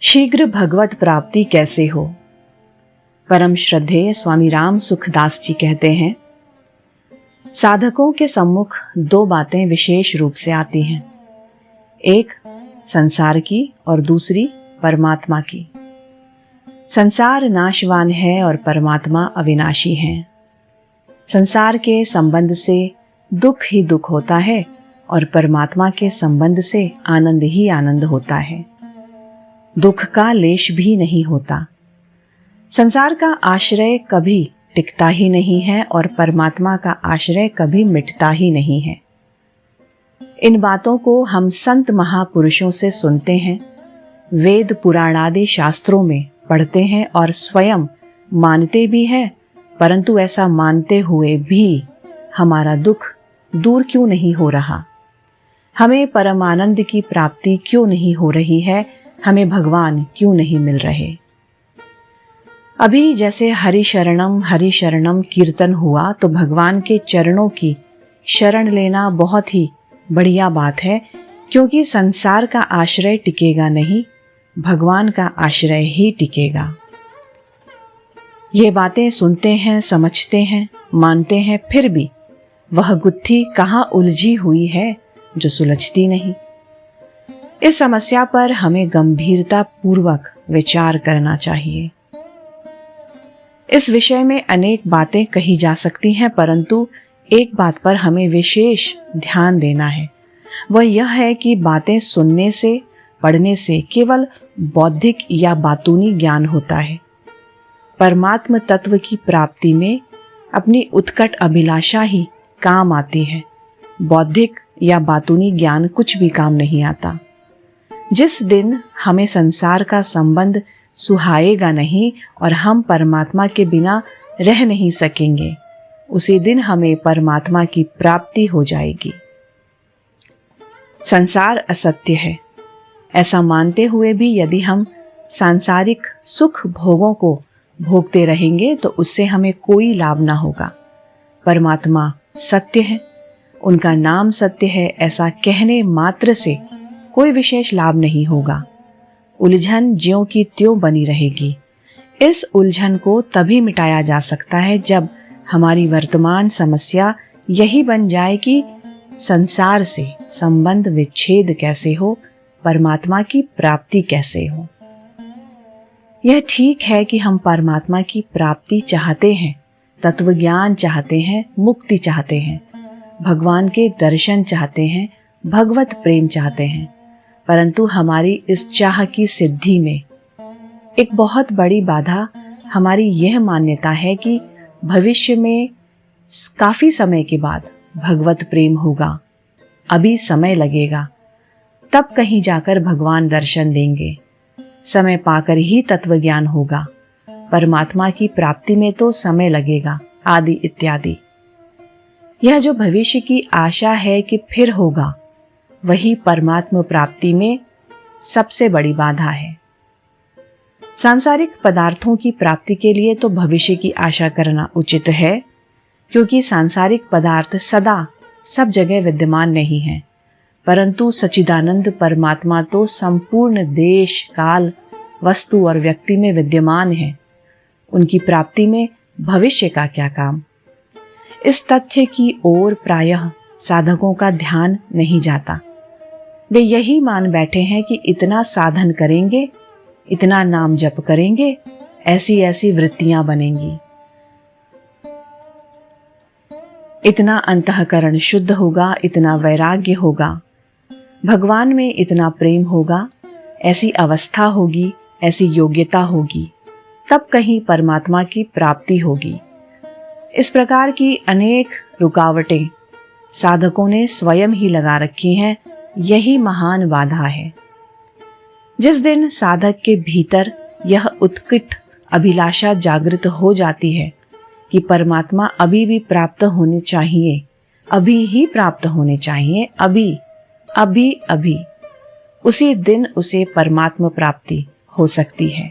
शीघ्र भगवत प्राप्ति कैसे हो। परम श्रद्धेय स्वामी राम सुखदास जी कहते हैं, साधकों के सम्मुख दो बातें विशेष रूप से आती हैं, एक संसार की और दूसरी परमात्मा की। संसार नाशवान है और परमात्मा अविनाशी है। संसार के संबंध से दुख ही दुख होता है और परमात्मा के संबंध से आनंद ही आनंद होता है। दुख का लेश भी नहीं होता। संसार का आश्रय कभी टिकता ही नहीं है और परमात्मा का आश्रय कभी मिटता ही नहीं है। इन बातों को हम संत महापुरुषों से सुनते हैं, वेद पुराण आदि शास्त्रों में पढ़ते हैं और स्वयं मानते भी हैं, परंतु ऐसा मानते हुए भी हमारा दुख दूर क्यों नहीं हो रहा? हमें परमानंद की प्राप्ति क्यों नहीं हो रही है? हमें भगवान क्यों नहीं मिल रहे? अभी जैसे हरि शरणम कीर्तन हुआ तो भगवान के चरणों की शरण लेना बहुत ही बढ़िया बात है, क्योंकि संसार का आश्रय टिकेगा नहीं, भगवान का आश्रय ही टिकेगा। ये बातें सुनते हैं, समझते हैं, मानते हैं, फिर भी वह गुत्थी कहाँ उलझी हुई है जो सुलझती नहीं। इस समस्या पर हमें गंभीरता पूर्वक विचार करना चाहिए। इस विषय में अनेक बातें कही जा सकती हैं, परंतु एक बात पर हमें विशेष ध्यान देना है। वह यह है कि बातें सुनने से, पढ़ने से केवल बौद्धिक या बातूनी ज्ञान होता है। परमात्म तत्व की प्राप्ति में अपनी उत्कट अभिलाषा ही काम आती है। बौद्धिक या बातूनी ज्ञान कुछ भी काम नहीं आता। जिस दिन हमें संसार का संबंध सुहाएगा नहीं और हम परमात्मा के बिना रह नहीं सकेंगे, उसी दिन हमें परमात्मा की प्राप्ति हो जाएगी। संसार असत्य है, ऐसा मानते हुए भी यदि हम सांसारिक सुख भोगों को भोगते रहेंगे तो उससे हमें कोई लाभ ना होगा। परमात्मा सत्य है, उनका नाम सत्य है, ऐसा कहने मात्र से कोई विशेष लाभ नहीं होगा। उलझन ज्यों की त्यों बनी रहेगी। इस उलझन को तभी मिटाया जा सकता है जब हमारी वर्तमान समस्या यही बन जाए कि संसार से संबंध विच्छेद कैसे हो, परमात्मा की प्राप्ति कैसे हो। यह ठीक है कि हम परमात्मा की प्राप्ति चाहते हैं, तत्वज्ञान चाहते हैं, मुक्ति चाहते हैं, भगवान के दर्शन चाहते हैं, भगवत प्रेम चाहते हैं, परंतु हमारी इस चाह की सिद्धि में एक बहुत बड़ी बाधा हमारी यह मान्यता है कि भविष्य में काफी समय के बाद भगवत प्रेम होगा, अभी समय लगेगा, तब कहीं जाकर भगवान दर्शन देंगे, समय पाकर ही तत्वज्ञान होगा, परमात्मा की प्राप्ति में तो समय लगेगा, आदि इत्यादि। यह जो भविष्य की आशा है कि फिर होगा, वही परमात्मा प्राप्ति में सबसे बड़ी बाधा है। सांसारिक पदार्थों की प्राप्ति के लिए तो भविष्य की आशा करना उचित है, क्योंकि सांसारिक पदार्थ सदा सब जगह विद्यमान नहीं है, परंतु सच्चिदानंद परमात्मा तो संपूर्ण देश, काल, वस्तु और व्यक्ति में विद्यमान है। उनकी प्राप्ति में भविष्य का क्या काम? इस तथ्य की ओर प्रायः साधकों का ध्यान नहीं जाता। वे यही मान बैठे हैं कि इतना साधन करेंगे, इतना नाम जप करेंगे, ऐसी ऐसी वृत्तियां बनेंगी, इतना अंतःकरण शुद्ध होगा, इतना वैराग्य होगा, भगवान में इतना प्रेम होगा, ऐसी अवस्था होगी, ऐसी योग्यता होगी, तब कहीं परमात्मा की प्राप्ति होगी। इस प्रकार की अनेक रुकावटें साधकों ने स्वयं ही लगा रखी हैं। यही महान बाधा है। जिस दिन साधक के भीतर यह उत्कट अभिलाषा जागृत हो जाती है कि परमात्मा अभी भी प्राप्त होने चाहिए, अभी ही प्राप्त होने चाहिए, अभी अभी अभी, उसी दिन उसे परमात्मा प्राप्ति हो सकती है।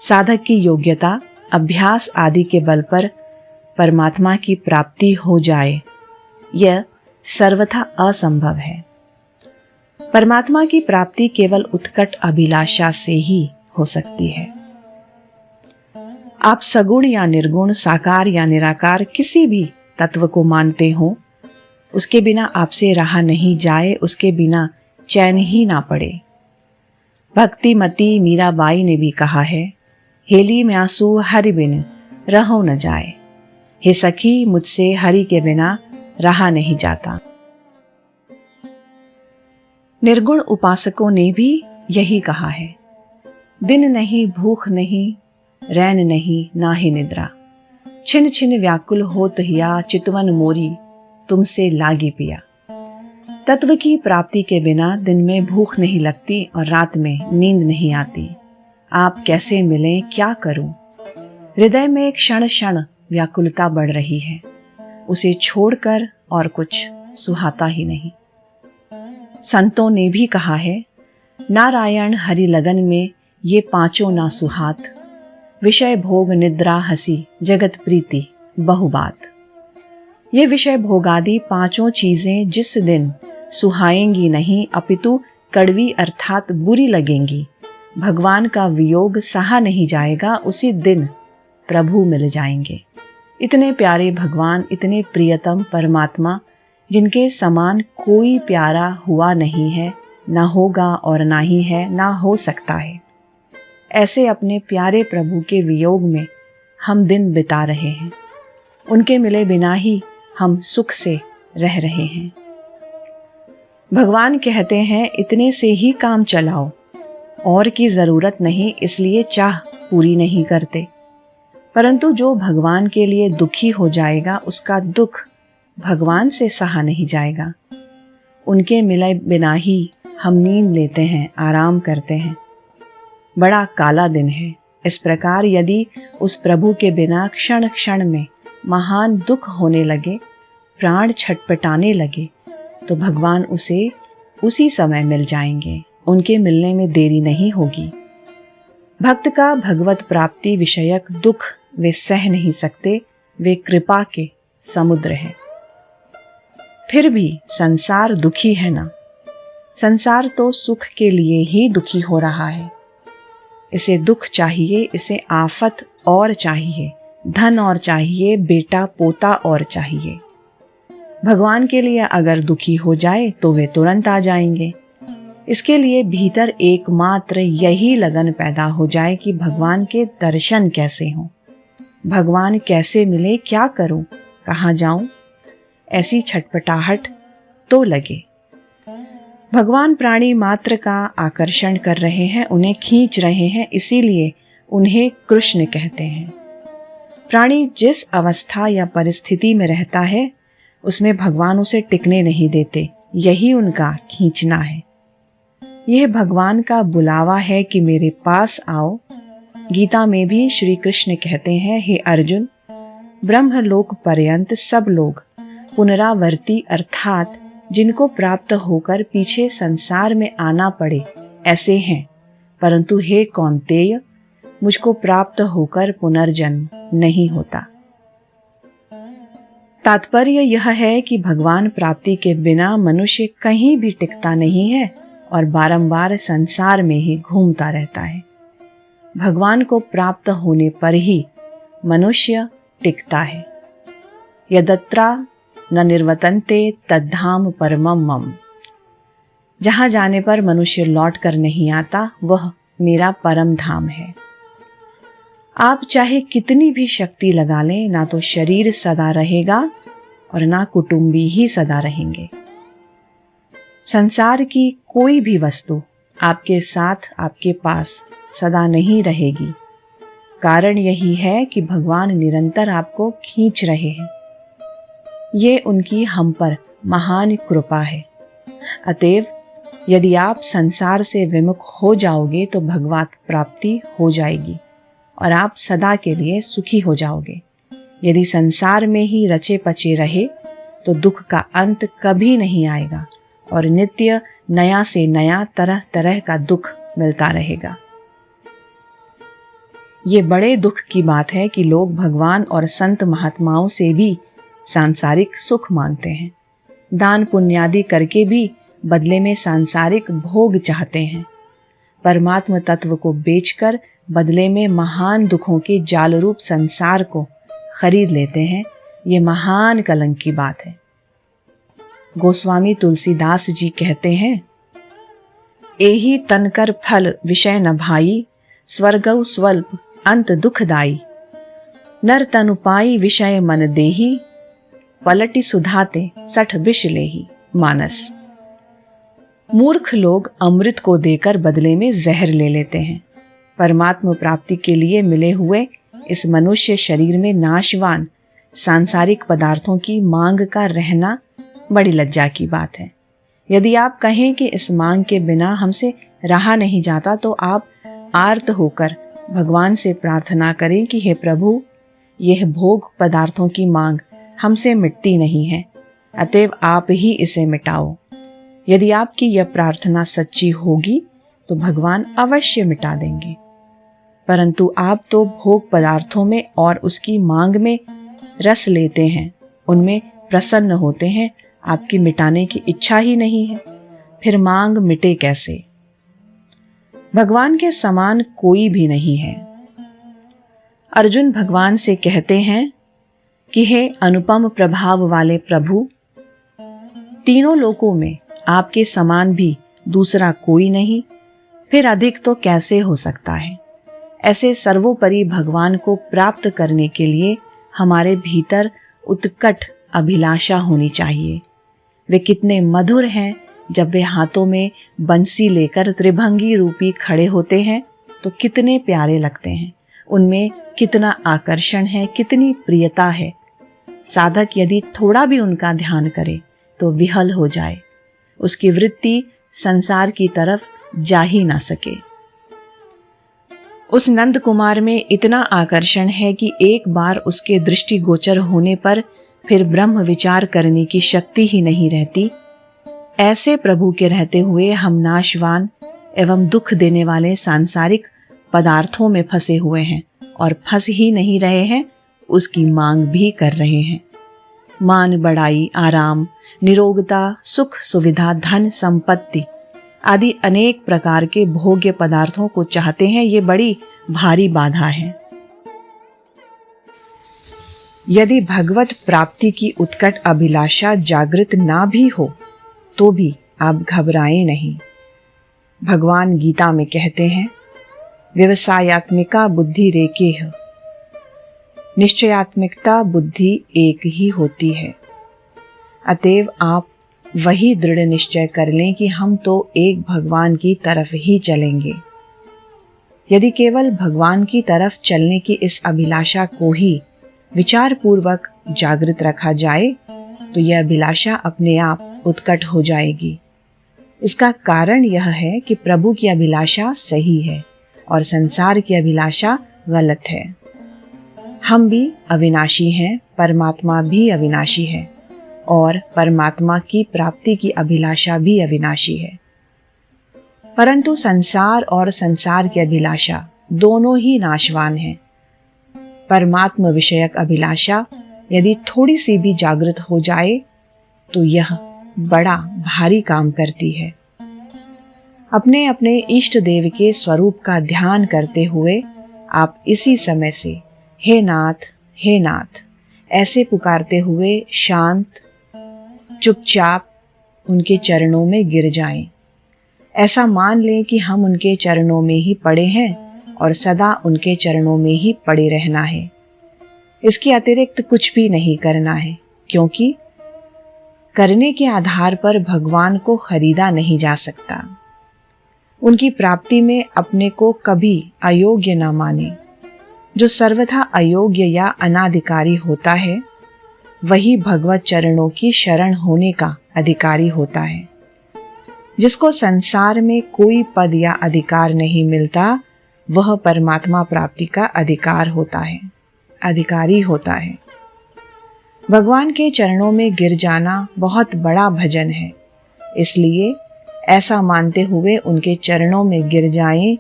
साधक की योग्यता, अभ्यास आदि के बल पर परमात्मा की प्राप्ति हो जाए, यह सर्वथा असंभव है। परमात्मा की प्राप्ति केवल उत्कट अभिलाषा से ही हो सकती है। आप सगुण या निर्गुण, साकार या निराकार किसी भी तत्व को मानते हो, उसके बिना आपसे रहा नहीं जाए, उसके बिना चैन ही ना पड़े। भक्तिमती मीराबाई ने भी कहा है, हेली में आंसू हरि बिन रहो न जाए। हे सखी, मुझसे हरि के बिना रहा नहीं जाता। निर्गुण उपासकों ने भी यही कहा है, दिन नहीं भूख नहीं, रैन नहीं नाहि निद्रा, छिन छिन व्याकुल होत हिया, चितवन मोरी तुमसे लागी पिया। तत्व की प्राप्ति के बिना दिन में भूख नहीं लगती और रात में नींद नहीं आती। आप कैसे मिलें, क्या करूं? हृदय में क्षण क्षण व्याकुलता बढ़ रही है, उसे छोड़कर और कुछ सुहाता ही नहीं। संतों ने भी कहा है, नारायण हरि लगन में ये पांचों ना सुहात, विषय भोग निद्रा हंसी जगत प्रीति बहुबात। ये विषय भोगादि पांचों चीजें जिस दिन सुहाएंगी नहीं, अपितु कड़वी अर्थात बुरी लगेंगी। भगवान का वियोग सहा नहीं जाएगा, उसी दिन प्रभु मिल जाएंगे। इतने प्यारे भगवान, इतने प्रियतम परमात्मा, जिनके समान कोई प्यारा हुआ नहीं है, ना होगा और ना ही है, ना हो सकता है। ऐसे अपने प्यारे प्रभु के वियोग में हम दिन बिता रहे हैं। उनके मिले बिना ही हम सुख से रह रहे हैं। भगवान कहते हैं, इतने से ही काम चलाओ, और की जरूरत नहीं, इसलिए चाह पूरी नहीं करते। परंतु जो भगवान के लिए दुखी हो जाएगा, उसका दुख भगवान से सहा नहीं जाएगा। उनके मिले बिना ही हम नींद लेते हैं, आराम करते हैं। बड़ा काला दिन है। इस प्रकार यदि उस प्रभु के बिना क्षण क्षण में महान दुख होने लगे, प्राण छटपटाने लगे, तो भगवान उसे उसी समय मिल जाएंगे। उनके मिलने में देरी नहीं होगी। भक्त का भगवत प्राप्ति विषयक दुख वे सह नहीं सकते, वे कृपा के समुद्र हैं। फिर भी संसार दुखी है ना। संसार तो सुख के लिए ही दुखी हो रहा है। इसे दुख चाहिए, इसे आफत और चाहिए, धन और चाहिए, बेटा पोता और चाहिए। भगवान के लिए अगर दुखी हो जाए तो वे तुरंत आ जाएंगे। इसके लिए भीतर एकमात्र यही लगन पैदा हो जाए कि भगवान के दर्शन कैसे हों, भगवान कैसे मिले, क्या करूं, कहाँ जाऊं, ऐसी छटपटाहट तो लगे। भगवान प्राणी मात्र का आकर्षण कर रहे हैं, उन्हें खींच रहे हैं, इसीलिए उन्हें कृष्ण कहते हैं। प्राणी जिस अवस्था या परिस्थिति में रहता है, उसमें भगवान उसे टिकने नहीं देते, यही उनका खींचना है। यह भगवान का बुलावा है कि मेरे पास आओ। गीता में भी श्री कृष्ण कहते हैं, हे अर्जुन, ब्रह्मलोक पर्यंत सब लोग पुनरावर्ती अर्थात जिनको प्राप्त होकर पीछे संसार में आना पड़े ऐसे हैं, परंतु हे कौन्तेय, मुझको प्राप्त होकर पुनर्जन्म नहीं होता। तात्पर्य यह है कि भगवान प्राप्ति के बिना मनुष्य कहीं भी टिकता नहीं है और बारंबार संसार में ही घूमता रहता है। भगवान को प्राप्त होने पर ही मनुष्य टिकता है। यदत्रा न निर्वतन्ते तद्धाम परमम मम। जहां जाने पर मनुष्य लौट कर नहीं आता, वह मेरा परम धाम है। आप चाहे कितनी भी शक्ति लगा लें, ना तो शरीर सदा रहेगा और ना कुटुंबी ही सदा रहेंगे। संसार की कोई भी वस्तु आपके साथ, आपके पास सदा नहीं रहेगी। कारण यही है कि भगवान निरंतर आपको खींच रहे हैं। ये उनकी हम पर महान कृपा है। अतएव यदि आप संसार से विमुख हो जाओगे तो भगवत प्राप्ति हो जाएगी और आप सदा के लिए सुखी हो जाओगे। यदि संसार में ही रचे पचे रहे तो दुख का अंत कभी नहीं आएगा और नित्य नया से नया तरह तरह का दुख मिलता रहेगा। ये बड़े दुख की बात है कि लोग भगवान और संत महात्माओं से भी सांसारिक सुख मांगते हैं। दान पुण्यादि करके भी बदले में सांसारिक भोग चाहते हैं। परमात्म तत्व को बेचकर बदले में महान दुखों के जाल रूप संसार को खरीद लेते हैं। ये महान कलंक की बात है। गोस्वामी तुलसीदास जी कहते हैं, एही तनकर फल विषय न भाई, स्वर्गौ स्वल्प अंत दुखदाई। नर तनु पाई विषय मन देही, पलटि सुधाते सठ विष लेही। मानस। मूर्ख लोग अमृत को देकर बदले में जहर ले लेते हैं। परमात्म प्राप्ति के लिए मिले हुए इस मनुष्य शरीर में नाशवान सांसारिक पदार्थों की मांग का रहना बड़ी लज्जा की बात है। यदि आप कहें कि इस मांग के बिना हमसे रहा नहीं जाता, तो आप आर्त होकर भगवान से प्रार्थना करें कि हे प्रभु, यह भोग पदार्थों की मांग हमसे मिटती नहीं है, अतएव आप ही इसे मिटाओ। यदि आपकी यह प्रार्थना सच्ची होगी तो भगवान अवश्य मिटा देंगे। परंतु आप तो भोग पदार्थों में और उसकी मांग में रस लेते हैं, उनमें प्रसन्न होते हैं, आपकी मिटाने की इच्छा ही नहीं है, फिर मांग मिटे कैसे? भगवान के समान कोई भी नहीं है। अर्जुन भगवान से कहते हैं कि हे अनुपम प्रभाव वाले प्रभु, तीनों लोकों में आपके समान भी दूसरा कोई नहीं, फिर अधिक तो कैसे हो सकता है? ऐसे सर्वोपरि भगवान को प्राप्त करने के लिए हमारे भीतर उत्कट अभिलाषा होनी चाहिए। वे कितने मधुर हैं जब वे हाथों में बंसी लेकर त्रिभंगी रूपी खड़े होते हैं तो कितने प्यारे लगते हैं। उनमें कितना आकर्षण है, कितनी प्रियता है। साधक यदि थोड़ा भी उनका ध्यान करे तो विहल हो जाए, उसकी वृत्ति संसार की तरफ जा ही ना सके। उस नंद कुमार में इतना आकर्षण है कि एक बार उसके दृष्टिगोचर होने पर फिर ब्रह्म विचार करने की शक्ति ही नहीं रहती। ऐसे प्रभु के रहते हुए हम नाशवान एवं दुख देने वाले सांसारिक पदार्थों में फंसे हुए हैं, और फंस ही नहीं रहे हैं, उसकी मांग भी कर रहे हैं। मान बढ़ाई, आराम, निरोगता, सुख सुविधा, धन संपत्ति आदि अनेक प्रकार के भोग्य पदार्थों को चाहते हैं। ये बड़ी भारी बाधा है। यदि भगवत प्राप्ति की उत्कट अभिलाषा जागृत ना भी हो तो भी आप घबराएं नहीं। भगवान गीता में कहते हैं, व्यवसायत्मिका बुद्धि रेकेह, निश्चयात्मिकता बुद्धि एक ही होती है। अतएव आप वही दृढ़ निश्चय कर लें कि हम तो एक भगवान की तरफ ही चलेंगे। यदि केवल भगवान की तरफ चलने की इस अभिलाषा को ही विचार पूर्वक जागृत रखा जाए तो यह अभिलाषा अपने आप उत्कट हो जाएगी। इसका कारण यह है कि प्रभु की अभिलाषा सही है और संसार की अभिलाषा गलत है। हम भी अविनाशी हैं, परमात्मा भी अविनाशी है, और परमात्मा की प्राप्ति की अभिलाषा भी अविनाशी है। परंतु संसार और संसार की अभिलाषा दोनों ही नाशवान हैं। परमात्मा विषयक अभिलाषा यदि थोड़ी सी भी जागृत हो जाए तो यह बड़ा भारी काम करती है। अपने अपने इष्ट देव के स्वरूप का ध्यान करते हुए आप इसी समय से हे नाथ ऐसे पुकारते हुए शांत चुपचाप उनके चरणों में गिर जाएं। ऐसा मान लें कि हम उनके चरणों में ही पड़े हैं और सदा उनके चरणों में ही पड़े रहना है। इसके अतिरिक्त कुछ भी नहीं करना है, क्योंकि करने के आधार पर भगवान को खरीदा नहीं जा सकता। उनकी प्राप्ति में अपने को कभी अयोग्य न माने। जो सर्वथा अयोग्य या अनाधिकारी होता है वही भगवत चरणों की शरण होने का अधिकारी होता है। जिसको संसार में कोई पद या अधिकार नहीं मिलता वह परमात्मा प्राप्ति का अधिकारी होता है। भगवान के चरणों में गिर जाना बहुत बड़ा भजन है, इसलिए ऐसा मानते हुए उनके चरणों में गिर जाएं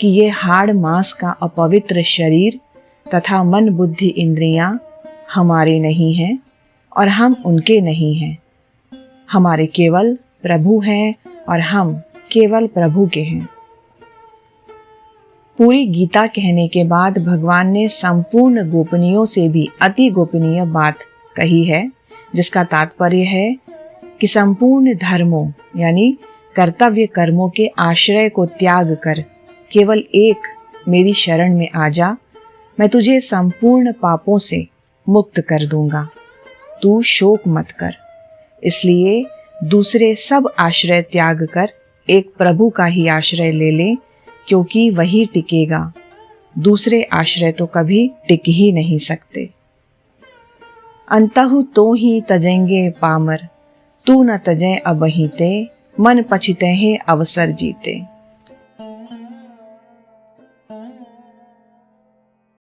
कि ये हाड़ मांस का अपवित्र शरीर तथा मन बुद्धि इंद्रियां हमारे नहीं हैं और हम उनके नहीं हैं। हमारे केवल प्रभु हैं और हम केवल प्रभु के हैं। पूरी गीता कहने के बाद भगवान ने संपूर्ण गोपनीयों से भी अति गोपनीय बात कही है, जिसका तात्पर्य है कि संपूर्ण धर्मों यानी कर्तव्य कर्मों के आश्रय को त्याग कर केवल एक मेरी शरण में आ जा, मैं तुझे संपूर्ण पापों से मुक्त कर दूंगा। तू शोक मत कर। इसलिए दूसरे सब आश्रय त्याग कर एक प्रभु का ही आश्रय ले ले, क्योंकि वही टिकेगा। दूसरे आश्रय तो कभी टिक ही नहीं सकते। अंतहु तो ही तजेंगे पामर, तू न तजें अबहिते, मन पछिते हैं अवसर जीते।